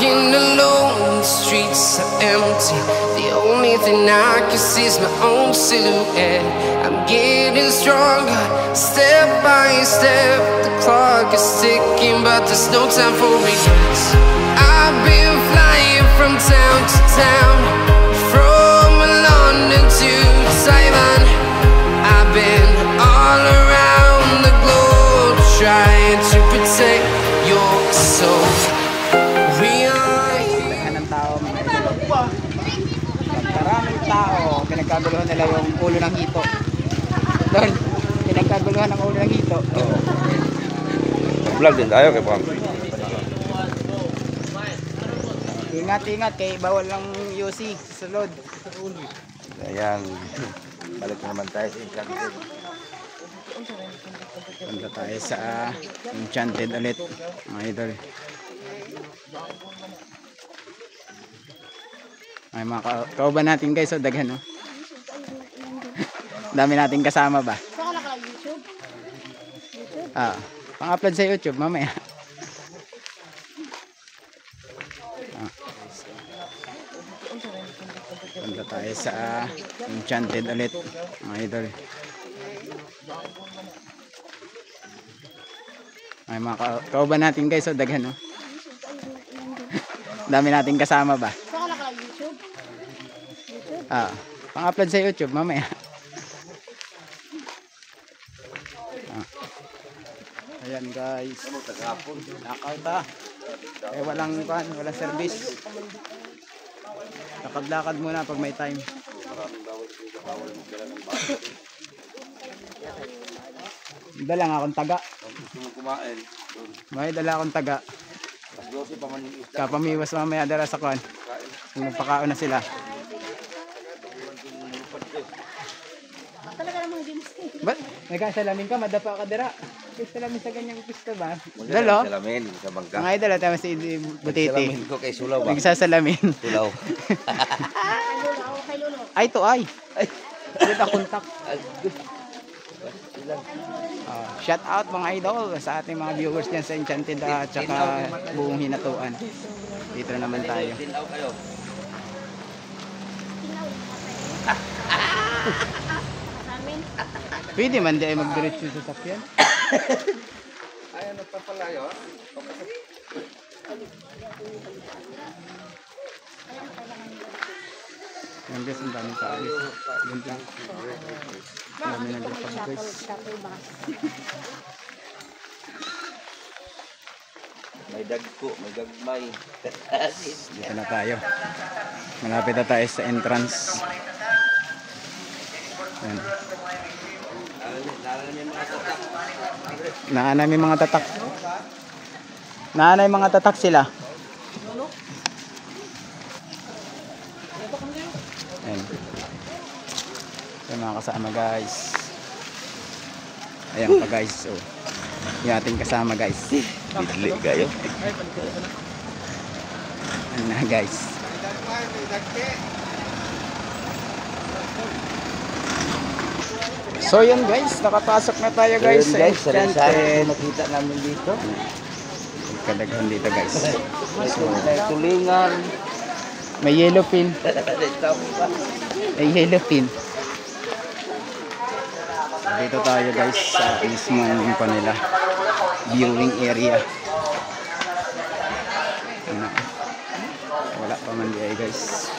walking alone, the streets are empty. The only thing I can see is my own silhouette. I'm getting stronger, step by step. The clock is ticking, but there's no time for regrets. I've been flying from town to town, from London to Taiwan. I've been all around the globe, trying to protect your soul. Maraming tao, pinagkaguluhan nila yung ulo ng hito. Doon, pinagkaguluhan ng ulo ng hito. Vlog din tayo kay Pam. Ingat-ingat kay bawal lang UC sa load. Ayan. Balik na naman tayo sa Enchanted. Punta tayo sa Enchanted ulit, mga idol. Ay mga kauban natin guys, so daghan no. Dami nating kasama ba? Ah, pang-upload sa YouTube mamaya. Punta tayo sa Enchanted ulit, mga idol. Ay mga kauban natin guys, so daghan no. Dami nating kasama ba? Ah, pang-upload sa YouTube mamaya. Ayan guys. Knockout ah. Eh walang service. Lakad-lakad muna pag may time. Dala nga akong taga. May dala akong taga. Kapamiwas mamaya dala sa kwan. Magpakaon na sila. Ba't? Nagkasalamin ka, madapa ka dira. Salamin sa ganyang pista ba? Dalo? Salamin sa bangka. Mga idol, tama si Butiti. Salamin ko kay Sulaw ba? Nagsasalamin. Sulaw. Ay, to ay. Dito kontak. Shout out mga idol sa ating mga viewers dyan sa Enchanted at saka buong Hinatuan. Dito naman tayo. Pwede man di ay mag-diretso sa sakyan. Ay, ano pa pala yun? Yan guys, ang daming tao. Yan lang. Ang dami nag-repag guys. May dagko, may gagmay. Dito na tayo. Malapit na tayo sa entrance. Yan. Naanay may mga tatak. Naanay mga tatak sila. Ayan. Ayan mga kasama guys. Ayan pa guys. So, yung ating kasama guys. Bigli kayo. Ayan na guys. So yun guys, nakapasok na tayo guys sa Enchanted. Nakita namin dito. Kadaghan dito guys. May tulingan. May yellow pin. May yellow pin. Dito tayo guys sa mismo yung panila viewing area. Ano? Wala pa man diay guys.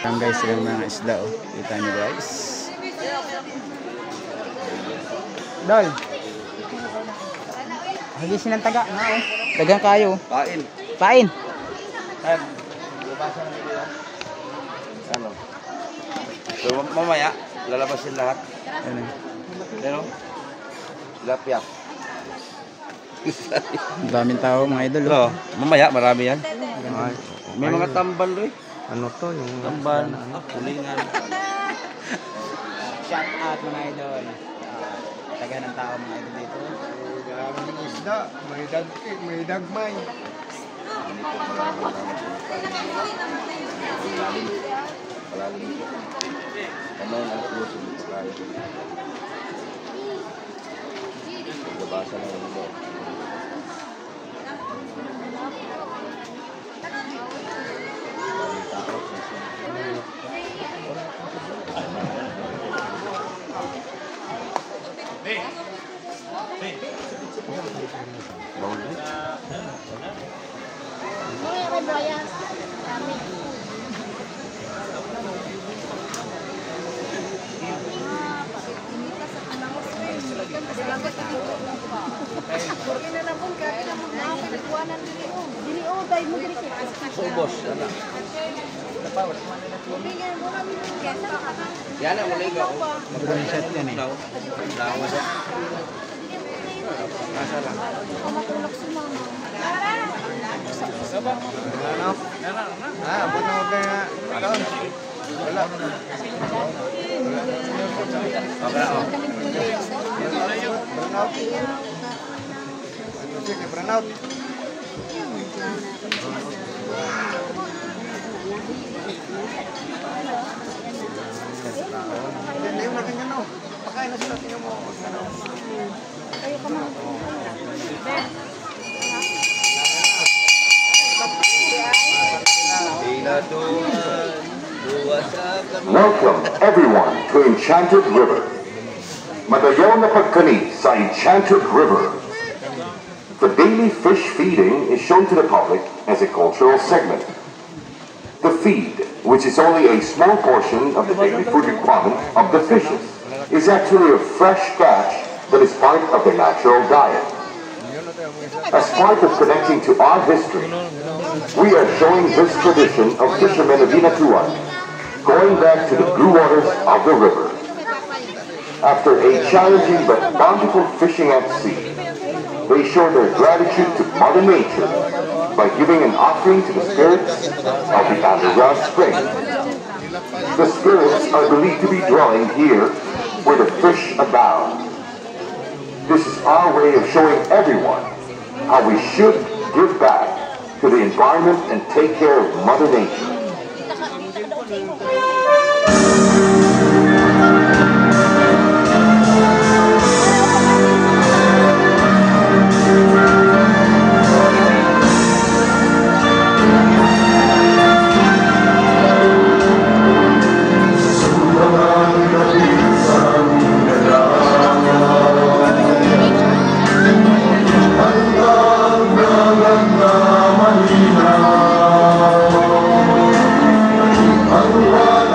Yan guys, yung mga isda oh. Kita nyo guys. Dol. Hagisin ng taga na oh. Dagang kayo. Pain. Pain. Ano? So mamaya, lalabasin lahat. Ano? Ano? Tilapia. Ang daming tao mga idol oh. Mamaya, marami yan. May mga tambal rin. Ano to? Yung Tambal, tulingan. Shout out mga idol. Taga ng tao mga idol dito. Maraming isda, may dagki, may dagmay. Palagi po. Ano ang puso dito kayo? Nabasa na yung mo. Subos, ano? Yan ang mulay ka. Drone shot yan eh. Dawa siya. Asa lang. Ano? Abot na huwag na. Ano? Wala. Burnout. Hindi yung natin ano. Pakain na sila. Tingnan mo. Kayo ka na. Welcome everyone to Enchanted River. Madayon na pagkani sa Enchanted River. The daily fish feeding is shown to the public as a cultural segment. The feed, which is only a small portion of the daily food requirement of the fishes, is actually a fresh catch that is part of their natural diet. As part of connecting to our history, we are showing this tradition of fishermen of Hinatuan, going back to the blue waters of the river. After a challenging but bountiful fishing at sea, they show their gratitude to Mother Nature by giving an offering to the spirits of the underground spring. The spirits are believed to be dwelling here where the fish abound. This is our way of showing everyone how we should give back to the environment and take care of Mother Nature. Allah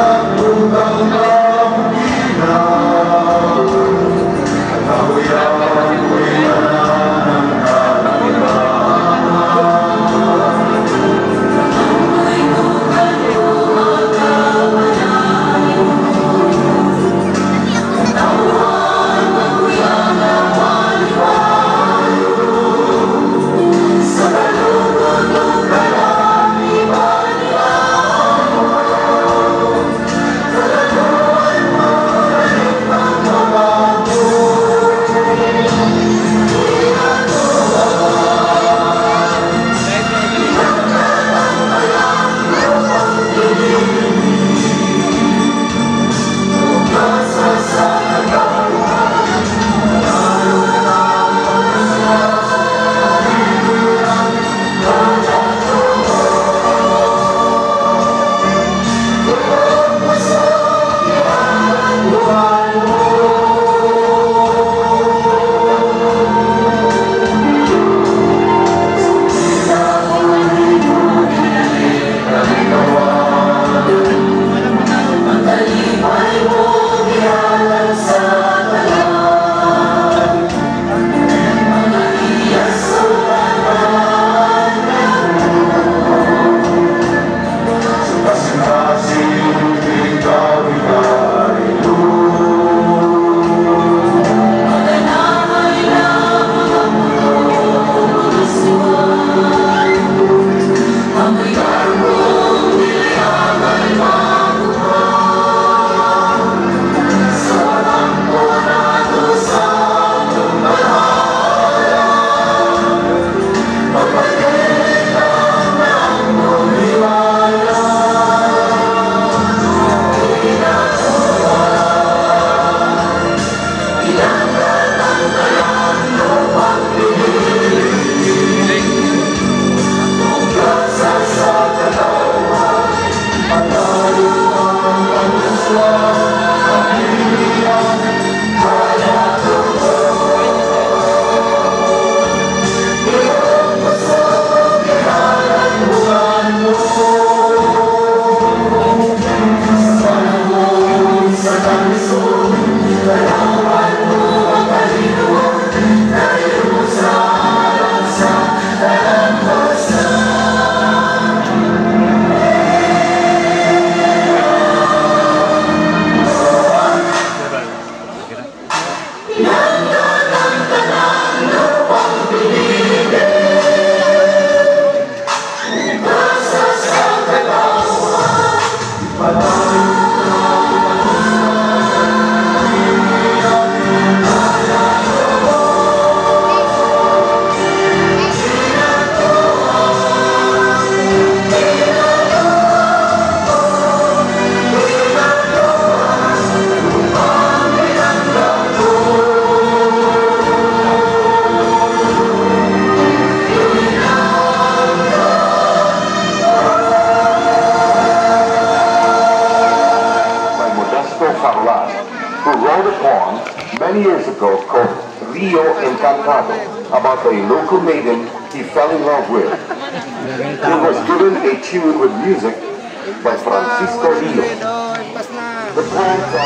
called Rio Encantado about a local maiden he fell in love with. He was given a tune with music by Francisco Rio. The plans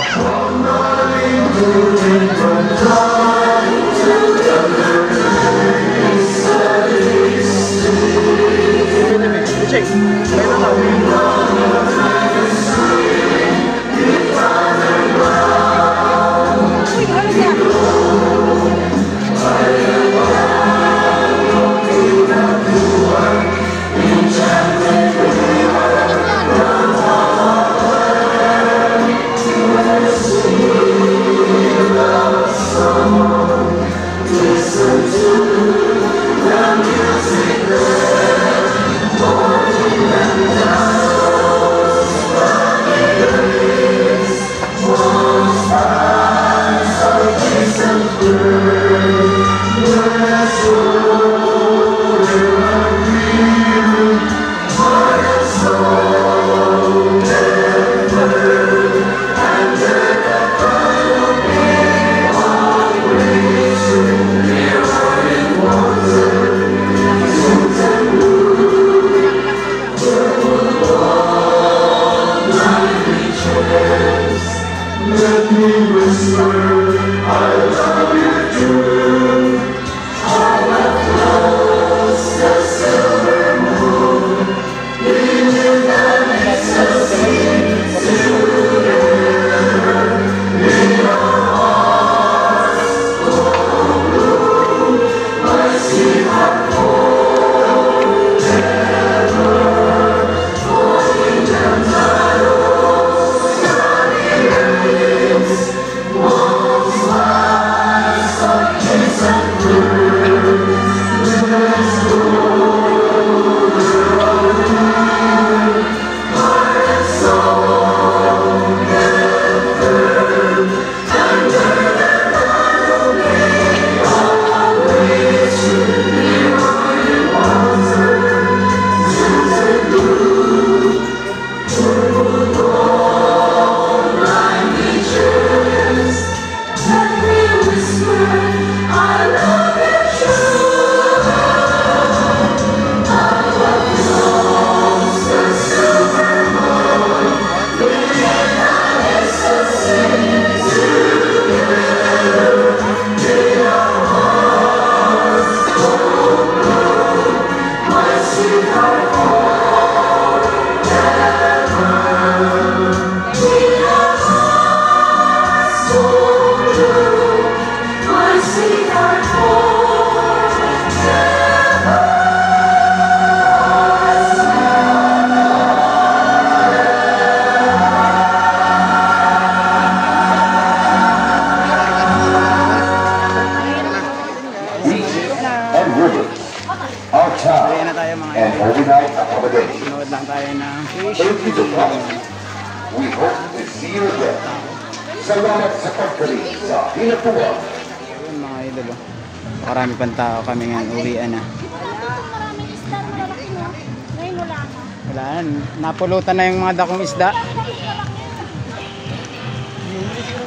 Uwi na tayo mga and idol. overnight accommodation. Sunod lang tayo ng fish. Thank you for coming. We hope to see you again. Salamat sa pagkaling sa Hinatuan. Yun mga idol. Oh. Marami pang tao kami ngayon. Uwian na. Wala na. Napulutan na yung mga dakong isda.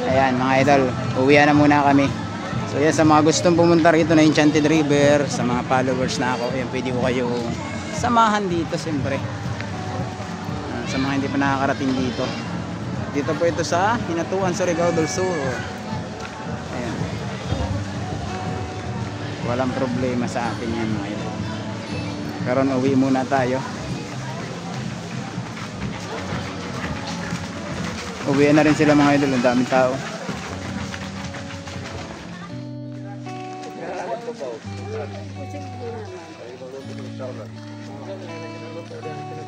Ayan mga idol. Uwian na muna kami. So yan, sa mga gustong pumunta rito na Enchanted River, sa mga followers na ako, yan, pwede ko kayo samahan dito siyempre. Sa mga hindi pa nakakarating dito. Dito po ito sa Hinatuan, Surigao del Sur. Ayan. Walang problema sa atin yan mga idol. Karon uwi muna tayo. Uwi na rin sila mga idol, ang daming tao.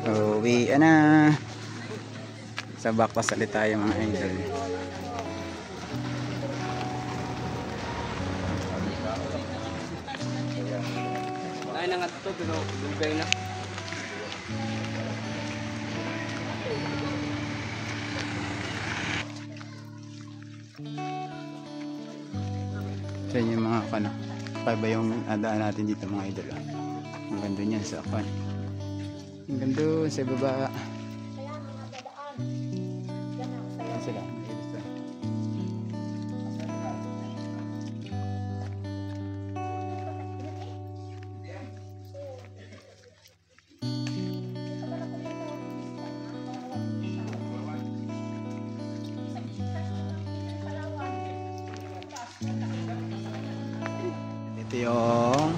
Uwi na. Sa baktas ulit tayo mga idol. Ay na nga to, pero dugay na. So yun yung mga kano. Kaya yung adaan natin dito mga idol. Ang ganda niyan sa kan. Ang ganda sa baba. Ayan sila. Ito yung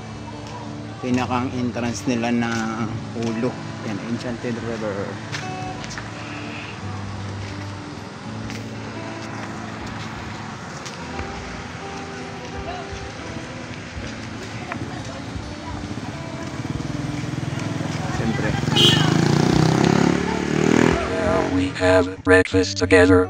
pinakang entrance nila na ulo. Yan, Enchanted River. We have breakfast together.